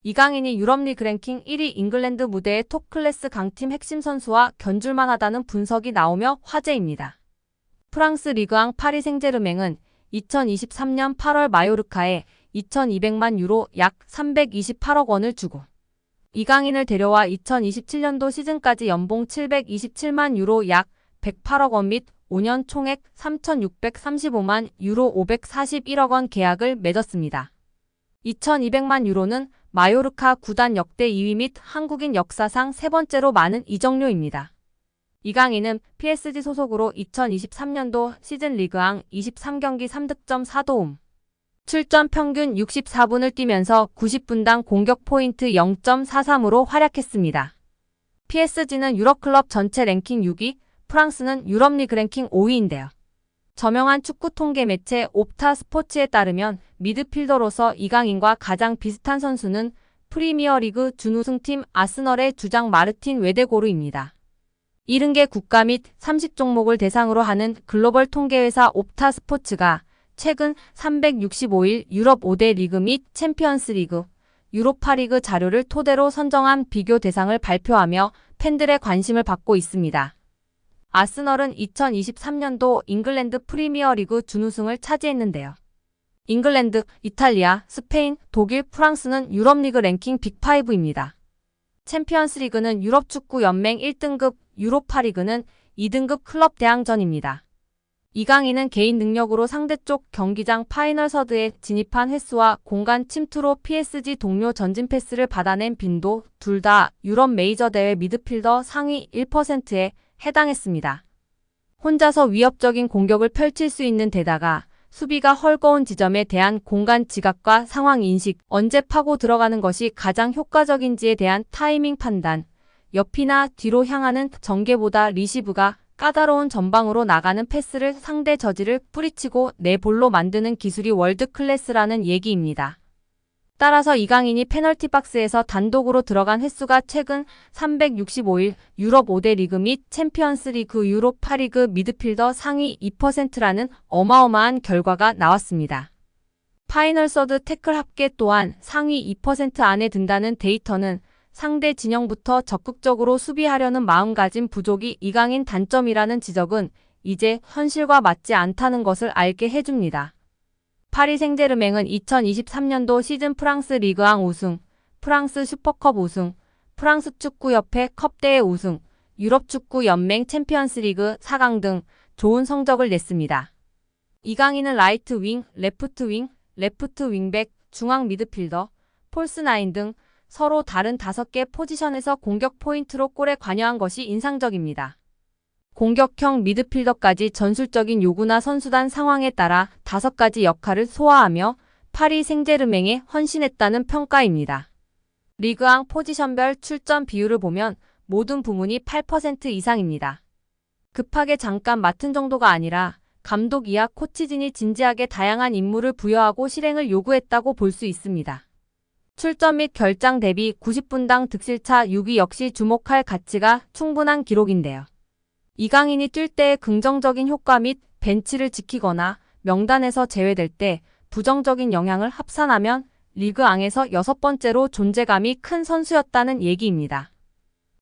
이강인이 유럽 리그 랭킹 1위 잉글랜드 무대의 톱클래스 강팀 핵심 선수와 견줄만 하다는 분석이 나오며 화제입니다. 프랑스 리그앙 파리 생제르맹은 2023년 8월 마요르카에 2,200만 유로 약 328억 원을 주고 이강인을 데려와 2027년도 시즌까지 연봉 727만 유로 약 108억 원 및 5년 총액 3,635만 유로 541억 원 계약을 맺었습니다. 2,200만 유로는 마요르카 구단 역대 2위 및 한국인 역사상 세 번째로 많은 이적료입니다. 이강인은 PSG 소속으로 2023년도 시즌 리그앙 23경기 3득점 4도움, 출전 평균 64분을 뛰면서 90분당 공격 포인트 0.43으로 활약했습니다. PSG는 유럽 클럽 전체 랭킹 6위, 프랑스는 유럽 리그 랭킹 5위인데요. 저명한 축구 통계 매체 옵타 스포츠에 따르면 미드필더로서 이강인과 가장 비슷한 선수는 프리미어리그 준우승팀 아스널의 주장 마르틴 웨데고르입니다. 70개 국가 및 30종목을 대상으로 하는 글로벌 통계회사 옵타 스포츠가 최근 365일 유럽 5대 리그 및 챔피언스 리그, 유로파 리그 자료를 토대로 선정한 비교 대상을 발표하며 팬들의 관심을 받고 있습니다. 아스널은 2023년도 잉글랜드 프리미어리그 준우승을 차지했는데요. 잉글랜드, 이탈리아, 스페인, 독일, 프랑스는 유럽 리그 랭킹 빅5입니다. 챔피언스 리그는 유럽 축구 연맹 1등급, 유로파 리그는 2등급 클럽 대항전입니다. 이강인은 개인 능력으로 상대쪽 경기장 파이널 서드에 진입한 횟수와 공간 침투로 PSG 동료 전진 패스를 받아낸 빈도 둘 다 유럽 메이저 대회 미드필더 상위 1%에 해당했습니다. 혼자서 위협적인 공격을 펼칠 수 있는 데다가 수비가 헐거운 지점에 대한 공간 지각과 상황 인식, 언제 파고 들어가는 것이 가장 효과적인지에 대한 타이밍 판단, 옆이나 뒤로 향하는 전개보다 리시브가 까다로운 전방으로 나가는 패스를 상대 저지를 뿌리치고 내 볼로 만드는 기술이 월드 클래스라는 얘기입니다. 따라서 이강인이 페널티 박스에서 단독으로 들어간 횟수가 최근 365일 유럽 5대 리그 및 챔피언스 리그 유로파 리그 미드필더 상위 2%라는 어마어마한 결과가 나왔습니다. 파이널 서드 태클 합계 또한 상위 2% 안에 든다는 데이터는 상대 진영부터 적극적으로 수비하려는 마음가짐 부족이 이강인 단점이라는 지적은 이제 현실과 맞지 않다는 것을 알게 해줍니다. 파리 생제르맹은 2023년도 시즌 프랑스 리그앙 우승, 프랑스 슈퍼컵 우승, 프랑스 축구협회 컵대회 우승, 유럽 축구 연맹 챔피언스 리그 4강 등 좋은 성적을 냈습니다. 이강인은 라이트 윙, 레프트 윙백, 중앙 미드필더, 폴스 9 등 서로 다른 5개 포지션에서 공격 포인트로 골에 관여한 것이 인상적입니다. 공격형 미드필더까지 전술적인 요구나 선수단 상황에 따라 5가지 역할을 소화하며 파리 생제르맹에 헌신했다는 평가입니다. 리그앙 포지션별 출전 비율을 보면 모든 부문이 8% 이상입니다. 급하게 잠깐 맡은 정도가 아니라 감독 이하 코치진이 진지하게 다양한 임무를 부여하고 실행을 요구했다고 볼 수 있습니다. 출전 및 결장 대비 90분당 득실차 6위 역시 주목할 가치가 충분한 기록인데요. 이강인이 뛸 때의 긍정적인 효과 및 벤치를 지키거나 명단에서 제외될 때 부정적인 영향을 합산하면 리그앙에서 6번째로 존재감이 큰 선수였다는 얘기입니다.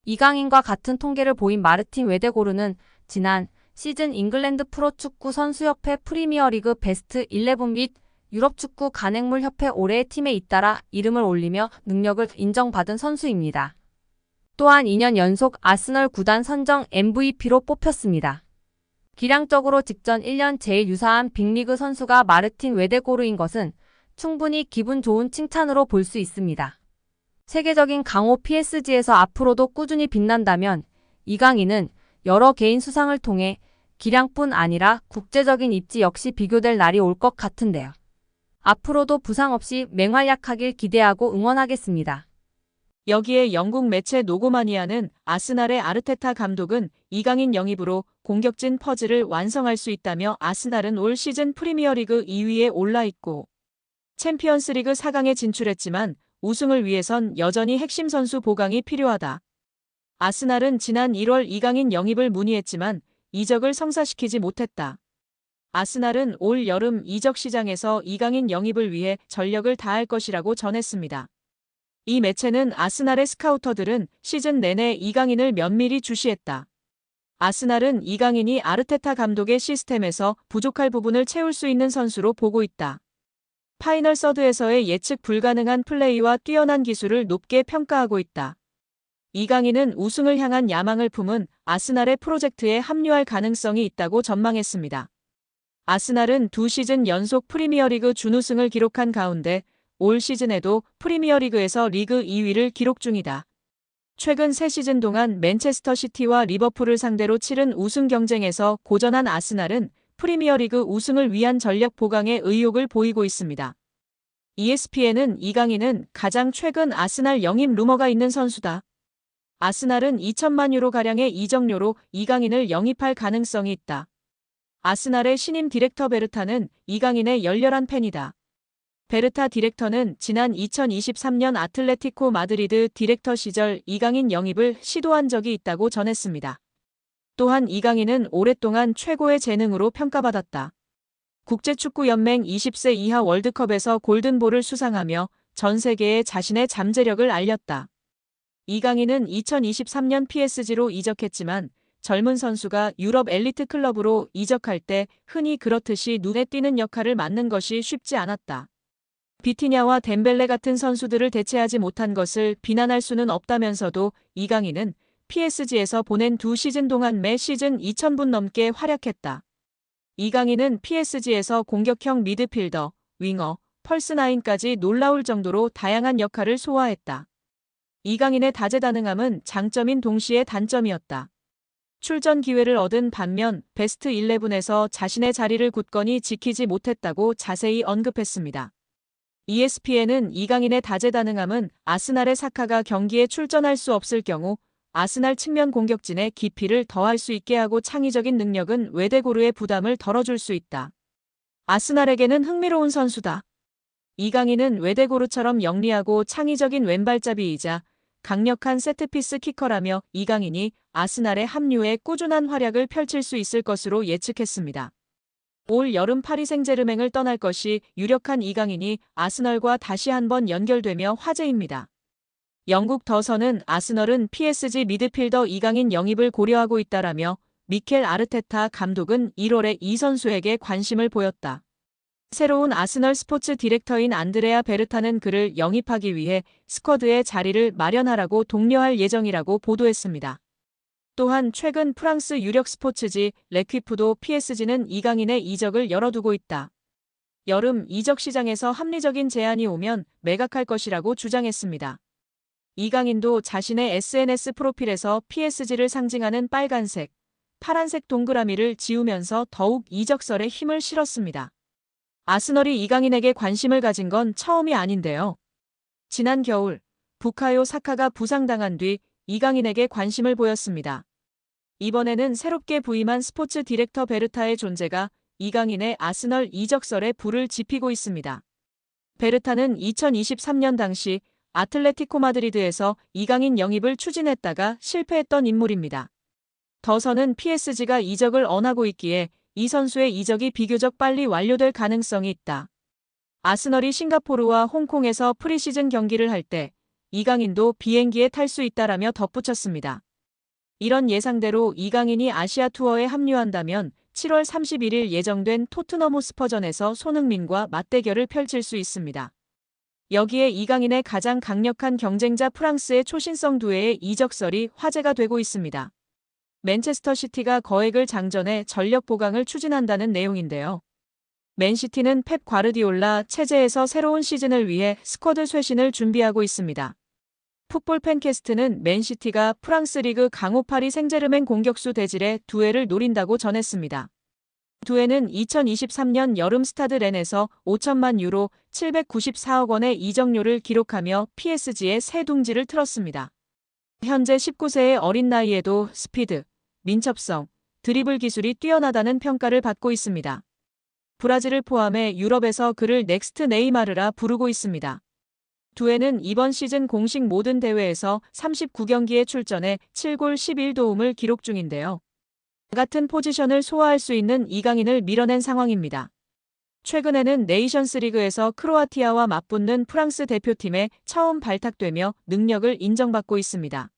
이강인과 같은 통계를 보인 마르틴 웨데고르는 지난 시즌 잉글랜드 프로축구 선수협회 프리미어리그 베스트 11 및 유럽축구 간행물협회 올해의 팀에 잇따라 이름을 올리며 능력을 인정받은 선수입니다. 또한 2년 연속 아스널 구단 선정 MVP로 뽑혔습니다. 기량적으로 직전 1년 제일 유사한 빅리그 선수가 마르틴 웨데고르인 것은 충분히 기분 좋은 칭찬으로 볼 수 있습니다. 세계적인 강호 PSG에서 앞으로도 꾸준히 빛난다면 이강인은 여러 개인 수상을 통해 기량뿐 아니라 국제적인 입지 역시 비교될 날이 올 것 같은데요. 앞으로도 부상 없이 맹활약하길 기대하고 응원하겠습니다. 여기에 영국 매체 노고마니아는 아스날의 아르테타 감독은 이강인 영입으로 공격진 퍼즐을 완성할 수 있다며 아스날은 올 시즌 프리미어리그 2위에 올라있고 챔피언스리그 4강에 진출했지만 우승을 위해선 여전히 핵심 선수 보강이 필요하다. 아스날은 지난 1월 이강인 영입을 문의했지만 이적을 성사시키지 못했다. 아스날은 올 여름 이적 시장에서 이강인 영입을 위해 전력을 다할 것이라고 전했습니다. 이 매체는 아스날의 스카우터들은 시즌 내내 이강인을 면밀히 주시했다. 아스날은 이강인이 아르테타 감독의 시스템에서 부족할 부분을 채울 수 있는 선수로 보고 있다. 파이널 서드에서의 예측 불가능한 플레이와 뛰어난 기술을 높게 평가하고 있다. 이강인은 우승을 향한 야망을 품은 아스날의 프로젝트에 합류할 가능성이 있다고 전망했습니다. 아스날은 2시즌 연속 프리미어리그 준우승을 기록한 가운데 올 시즌에도 프리미어리그에서 리그 2위를 기록 중이다. 최근 3시즌 동안 맨체스터 시티와 리버풀을 상대로 치른 우승 경쟁에서 고전한 아스날은 프리미어리그 우승을 위한 전력 보강에 의욕을 보이고 있습니다. ESPN은 이강인은 가장 최근 아스날 영입 루머가 있는 선수다. 아스날은 2천만 유로가량의 이적료로 이강인을 영입할 가능성이 있다. 아스날의 신임 디렉터 베르타는 이강인의 열렬한 팬이다. 베르타 디렉터는 지난 2023년 아틀레티코 마드리드 디렉터 시절 이강인 영입을 시도한 적이 있다고 전했습니다. 또한 이강인은 오랫동안 최고의 재능으로 평가받았다. 국제축구연맹 20세 이하 월드컵에서 골든볼을 수상하며 전 세계에 자신의 잠재력을 알렸다. 이강인은 2023년 PSG로 이적했지만 젊은 선수가 유럽 엘리트 클럽으로 이적할 때 흔히 그렇듯이 눈에 띄는 역할을 맡는 것이 쉽지 않았다. 비티냐와 덴벨레 같은 선수들을 대체하지 못한 것을 비난할 수는 없다면서도 이강인은 PSG에서 보낸 2시즌 동안 매 시즌 2,000분 넘게 활약했다. 이강인은 PSG에서 공격형 미드필더, 윙어, 펄스9까지 놀라울 정도로 다양한 역할을 소화했다. 이강인의 다재다능함은 장점인 동시에 단점이었다. 출전 기회를 얻은 반면 베스트 11에서 자신의 자리를 굳건히 지키지 못했다고 자세히 언급했습니다. ESPN은 이강인의 다재다능함은 아스날의 사카가 경기에 출전할 수 없을 경우 아스날 측면 공격진의 깊이를 더할 수 있게 하고 창의적인 능력은 웨데고르의 부담을 덜어줄 수 있다. 아스날에게는 흥미로운 선수다. 이강인은 웨데고르처럼 영리하고 창의적인 왼발잡이이자 강력한 세트피스 키커라며 이강인이 아스날의 합류에 꾸준한 활약을 펼칠 수 있을 것으로 예측했습니다. 올 여름 파리 생제르맹을 떠날 것이 유력한 이강인이 아스널과 다시 한번 연결되며 화제입니다. 영국 더선은 아스널은 PSG 미드필더 이강인 영입을 고려하고 있다라며 미켈 아르테타 감독은 1월에 이 선수에게 관심을 보였다. 새로운 아스널 스포츠 디렉터인 안드레아 베르타는 그를 영입하기 위해 스쿼드에 자리를 마련하라고 독려할 예정이라고 보도했습니다. 또한 최근 프랑스 유력 스포츠지 레퀴프도 PSG는 이강인의 이적을 열어두고 있다. 여름 이적 시장에서 합리적인 제안이 오면 매각할 것이라고 주장했습니다. 이강인도 자신의 SNS 프로필에서 PSG를 상징하는 빨간색, 파란색 동그라미를 지우면서 더욱 이적설에 힘을 실었습니다. 아스널이 이강인에게 관심을 가진 건 처음이 아닌데요. 지난 겨울 부카요 사카가 부상당한 뒤 이강인에게 관심을 보였습니다. 이번에는 새롭게 부임한 스포츠 디렉터 베르타의 존재가 이강인의 아스널 이적설에 불을 지피고 있습니다. 베르타는 2023년 당시 아틀레티코 마드리드에서 이강인 영입을 추진했다가 실패했던 인물입니다. 더선은 PSG가 이적을 언하고 있기에 이 선수의 이적이 비교적 빨리 완료될 가능성이 있다. 아스널이 싱가포르와 홍콩에서 프리시즌 경기를 할 때 이강인도 비행기에 탈 수 있다라며 덧붙였습니다. 이런 예상대로 이강인이 아시아 투어에 합류한다면 7월 31일 예정된 토트넘 호스퍼전에서 손흥민과 맞대결을 펼칠 수 있습니다. 여기에 이강인의 가장 강력한 경쟁자 프랑스의 초신성 두뇌의 이적설이 화제가 되고 있습니다. 맨체스터 시티가 거액을 장전해 전력 보강을 추진한다는 내용인데요. 맨시티는 펩 과르디올라 체제에서 새로운 시즌을 위해 스쿼드 쇄신을 준비하고 있습니다. 풋볼 팬캐스트는 맨시티가 프랑스 리그 강호 파리 생제르맹 공격수 데질의 두에를 노린다고 전했습니다. 두에는 2023년 여름 스타드 렌에서 5천만 유로 794억 원의 이적료를 기록하며 PSG의 새 둥지를 틀었습니다. 현재 19세의 어린 나이에도 스피드, 민첩성, 드리블 기술이 뛰어나다는 평가를 받고 있습니다. 브라질을 포함해 유럽에서 그를 넥스트 네이마르라 부르고 있습니다. 두에는 이번 시즌 공식 모든 대회에서 39경기에 출전해 7골 11도움을 기록 중인데요. 같은 포지션을 소화할 수 있는 이강인을 밀어낸 상황입니다. 최근에는 네이션스 리그에서 크로아티아와 맞붙는 프랑스 대표팀에 처음 발탁되며 능력을 인정받고 있습니다.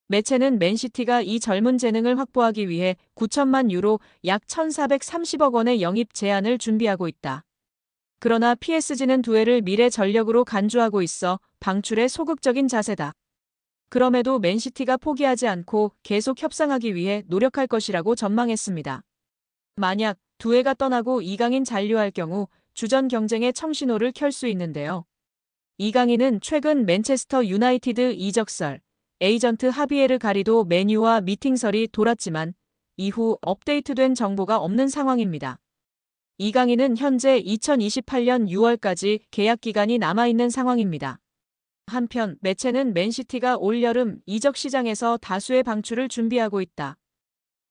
매체는 맨시티가 이 젊은 재능을 확보하기 위해 9천만 유로 약 1,430억 원의 영입 제안을 준비하고 있다. 그러나 PSG는 두해를 미래 전력으로 간주하고 있어 방출에 소극적인 자세다. 그럼에도 맨시티가 포기하지 않고 계속 협상하기 위해 노력할 것이라고 전망했습니다. 만약 두해가 떠나고 이강인 잔류할 경우 주전 경쟁에 청신호를 켤 수 있는데요. 이강인은 최근 맨체스터 유나이티드 이적설, 에이전트 하비에르 가리도 메뉴와 미팅설이 돌았지만 이후 업데이트된 정보가 없는 상황입니다. 이강인은 현재 2028년 6월까지 계약 기간이 남아있는 상황입니다. 한편 매체는 맨시티가 올여름 이적 시장에서 다수의 방출을 준비하고 있다.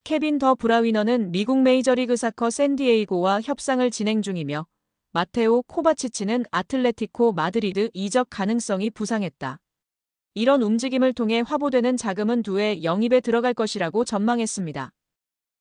케빈 더 브라위너는 미국 메이저리그 사커 샌디에이고와 협상을 진행 중이며 마테오 코바치치는 아틀레티코 마드리드 이적 가능성이 부상했다. 이런 움직임을 통해 화보되는 자금은 두해 영입에 들어갈 것이라고 전망했습니다.